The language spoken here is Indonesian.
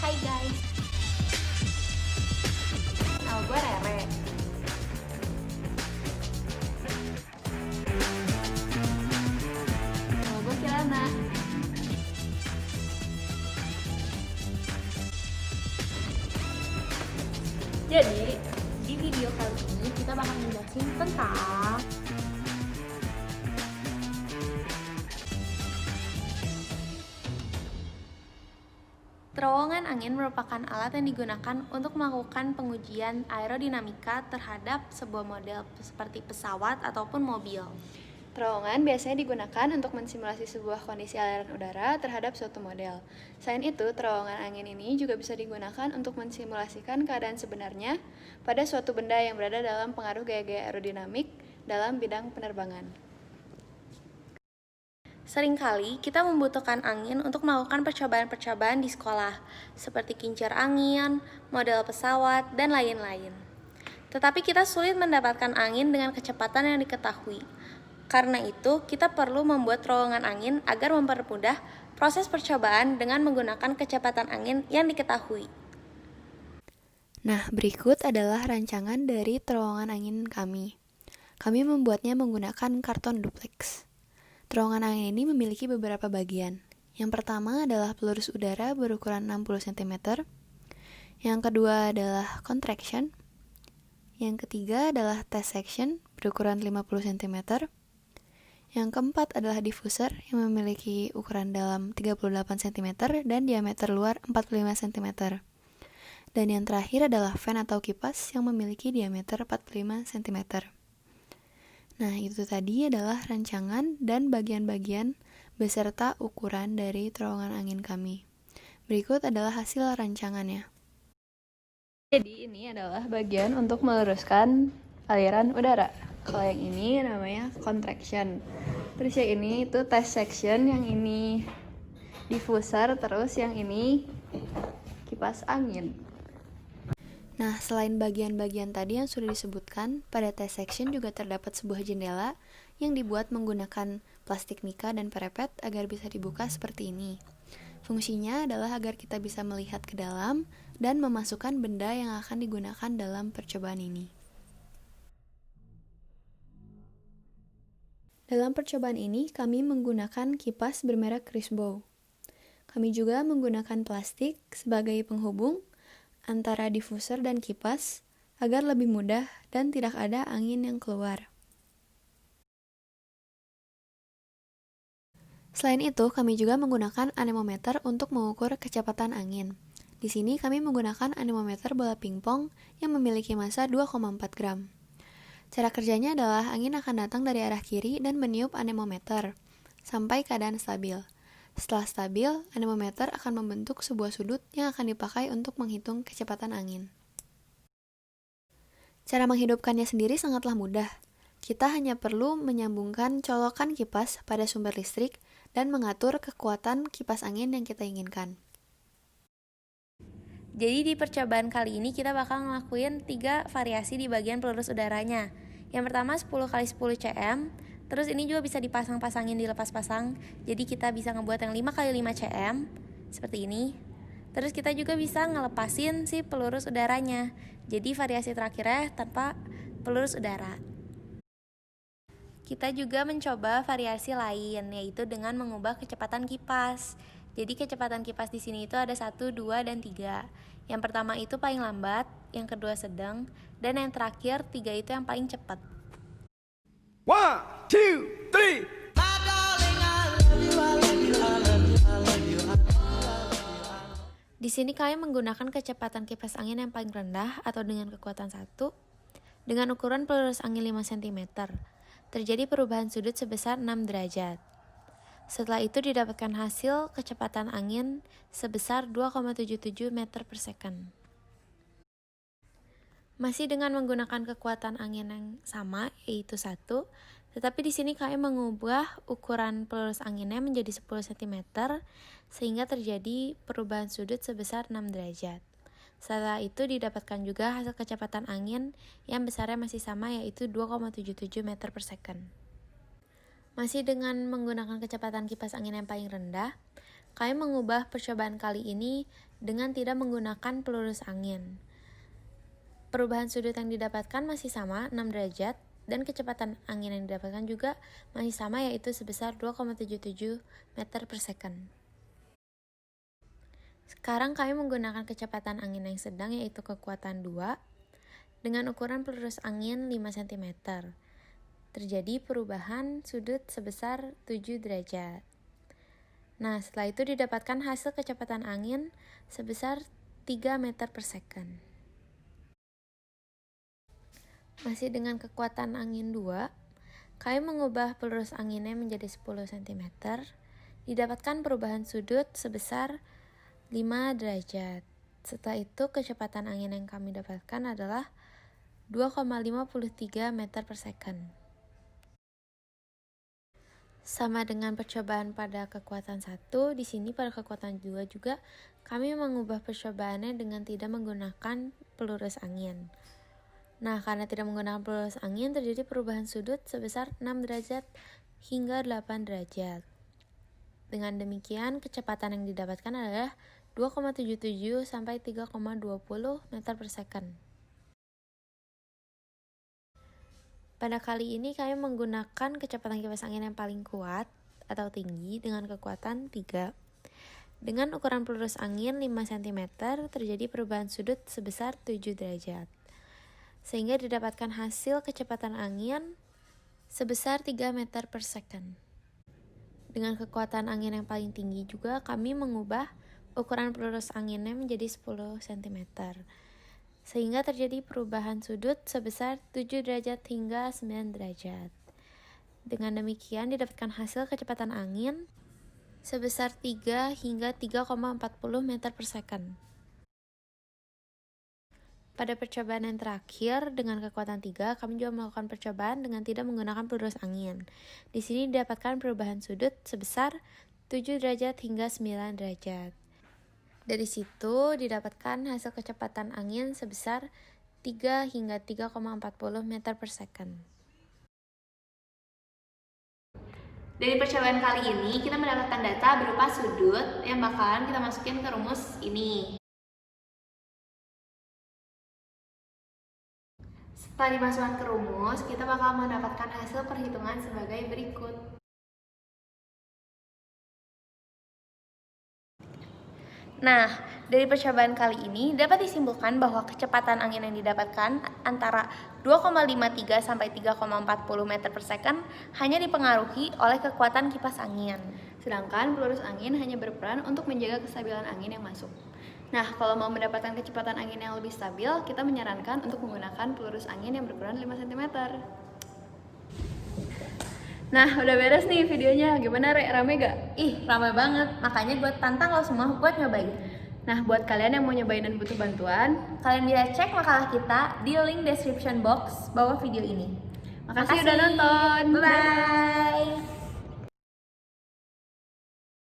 Hai guys, nama gue Rere. Nama gue Kirana. Jadi, di video kali ini kita bakal menjelasin tentang terowongan angin. Merupakan alat yang digunakan untuk melakukan pengujian aerodinamika terhadap sebuah model seperti pesawat ataupun mobil. Terowongan biasanya digunakan untuk mensimulasi sebuah kondisi aliran udara terhadap suatu model. Selain itu, terowongan angin ini juga bisa digunakan untuk mensimulasikan keadaan sebenarnya pada suatu benda yang berada dalam pengaruh gaya-gaya aerodinamik dalam bidang penerbangan. Seringkali kita membutuhkan angin untuk melakukan percobaan-percobaan di sekolah, seperti kincir angin, model pesawat, dan lain-lain. Tetapi kita sulit mendapatkan angin dengan kecepatan yang diketahui. Karena itu, kita perlu membuat terowongan angin agar mempermudah proses percobaan dengan menggunakan kecepatan angin yang diketahui. Nah, berikut adalah rancangan dari terowongan angin kami. Kami membuatnya menggunakan karton duplex. Terowongan angin ini memiliki beberapa bagian. Yang pertama adalah pelurus udara berukuran 60 cm. Yang kedua adalah contraction. Yang ketiga adalah test section berukuran 50 cm. Yang keempat adalah diffuser yang memiliki ukuran dalam 38 cm dan diameter luar 45 cm. Dan yang terakhir adalah fan atau kipas yang memiliki diameter 45 cm. Nah, itu tadi adalah rancangan dan bagian-bagian beserta ukuran dari terowongan angin kami. Berikut adalah hasil rancangannya. Jadi ini adalah bagian untuk meluruskan aliran udara. Kalau yang ini namanya contraction. Terus yang ini itu test section, yang ini diffuser, terus yang ini kipas angin. Nah, selain bagian-bagian tadi yang sudah disebutkan, pada test section juga terdapat sebuah jendela yang dibuat menggunakan plastik mika dan perepet agar bisa dibuka seperti ini. Fungsinya adalah agar kita bisa melihat ke dalam dan memasukkan benda yang akan digunakan dalam percobaan ini. Dalam percobaan ini, kami menggunakan kipas bermerek Crisbo. Kami juga menggunakan plastik sebagai penghubung antara diffuser dan kipas agar lebih mudah dan tidak ada angin yang keluar. Selain itu, kami juga menggunakan anemometer untuk mengukur kecepatan angin. Di sini kami menggunakan anemometer bola pingpong yang memiliki massa 2,4 gram. Cara kerjanya adalah angin akan datang dari arah kiri dan meniup anemometer sampai keadaan stabil. Setelah stabil, anemometer akan membentuk sebuah sudut yang akan dipakai untuk menghitung kecepatan angin. Cara menghidupkannya sendiri sangatlah mudah. Kita hanya perlu menyambungkan colokan kipas pada sumber listrik dan mengatur kekuatan kipas angin yang kita inginkan. Jadi di percobaan kali ini kita bakal ngelakuin 3 variasi di bagian pelurus udaranya. Yang pertama 10 x 10 cm. Terus ini juga bisa dipasang-pasangin, dilepas pasang. Jadi kita bisa ngebuat yang 5 x 5 cm seperti ini. Terus kita juga bisa ngelepasin si pelurus udaranya. Jadi variasi terakhirnya tanpa pelurus udara. Kita juga mencoba variasi lain, yaitu dengan mengubah kecepatan kipas. Jadi kecepatan kipas di sini itu ada 1, 2, dan 3. Yang pertama itu paling lambat, yang kedua sedang, dan yang terakhir 3 itu yang paling cepat. 1, 2, 3. Di sini kalian menggunakan kecepatan kipas angin yang paling rendah atau dengan kekuatan 1 dengan ukuran pelurus angin 5 cm. Terjadi perubahan sudut sebesar 6 derajat. Setelah itu didapatkan hasil kecepatan angin sebesar 2,77 meter per second. Masih dengan menggunakan kekuatan angin yang sama, yaitu 1, tetapi di sini kalian mengubah ukuran pelurus anginnya menjadi 10 cm, sehingga terjadi perubahan sudut sebesar 6 derajat. Setelah itu didapatkan juga hasil kecepatan angin yang besarnya masih sama, yaitu 2,77 meter per second. Masih dengan menggunakan kecepatan kipas angin yang paling rendah, kami mengubah percobaan kali ini dengan tidak menggunakan pelurus angin. Perubahan sudut yang didapatkan masih sama, 6 derajat, dan kecepatan angin yang didapatkan juga masih sama, yaitu sebesar 2,77 meter per second. Sekarang kami menggunakan kecepatan angin yang sedang, yaitu kekuatan 2, dengan ukuran pelurus angin 5 cm. Terjadi perubahan sudut sebesar 7 derajat. Nah, setelah itu didapatkan hasil kecepatan angin sebesar 3 meter per second. Masih dengan kekuatan angin 2, kami mengubah pelurus anginnya menjadi 10 cm. Didapatkan perubahan sudut sebesar 5 derajat. Setelah itu kecepatan angin yang kami dapatkan adalah 2,53 meter per second. Sama dengan percobaan pada kekuatan 1, di sini pada kekuatan 2 juga kami mengubah percobaannya dengan tidak menggunakan pelurus angin. Nah, karena tidak menggunakan pelurus angin, terjadi perubahan sudut sebesar 6 derajat hingga 8 derajat. Dengan demikian, kecepatan yang didapatkan adalah 2,77 sampai 3,20 meter per second. Pada kali ini kami menggunakan kecepatan kipas angin yang paling kuat atau tinggi dengan kekuatan 3. Dengan ukuran pelurus angin 5 cm, terjadi perubahan sudut sebesar 7 derajat. Sehingga didapatkan hasil kecepatan angin sebesar 3 meter per second. Dengan kekuatan angin yang paling tinggi juga kami mengubah ukuran pelurus anginnya menjadi 10 cm. Sehingga terjadi perubahan sudut sebesar 7 derajat hingga 9 derajat. Dengan demikian didapatkan hasil kecepatan angin sebesar 3 hingga 3,40 meter per second. Pada percobaan yang terakhir dengan kekuatan 3, kami juga melakukan percobaan dengan tidak menggunakan pelurus angin. Di sini didapatkan perubahan sudut sebesar 7 derajat hingga 9 derajat. Dari situ didapatkan hasil kecepatan angin sebesar 3 hingga 3,40 meter per second. Dari percobaan kali ini, kita mendapatkan data berupa sudut yang bakalan kita masukin ke rumus ini. Setelah dimasukkan ke rumus, kita bakal mendapatkan hasil perhitungan sebagai berikut. Nah, dari percobaan kali ini dapat disimpulkan bahwa kecepatan angin yang didapatkan antara 2,53 sampai 3,40 meter per second hanya dipengaruhi oleh kekuatan kipas angin. Sedangkan pelurus angin hanya berperan untuk menjaga kestabilan angin yang masuk. Nah, kalau mau mendapatkan kecepatan angin yang lebih stabil, kita menyarankan untuk menggunakan pelurus angin yang berukuran 5 cm. Nah, udah beres nih videonya. Gimana, Re? Rame gak? Ih, rame banget. Makanya gue tantang lo semua buat nyobain. Nah, buat kalian yang mau nyobain dan butuh bantuan, kalian bisa cek makalah kita di link description box bawah video ini. makasih udah nonton. Bye-bye.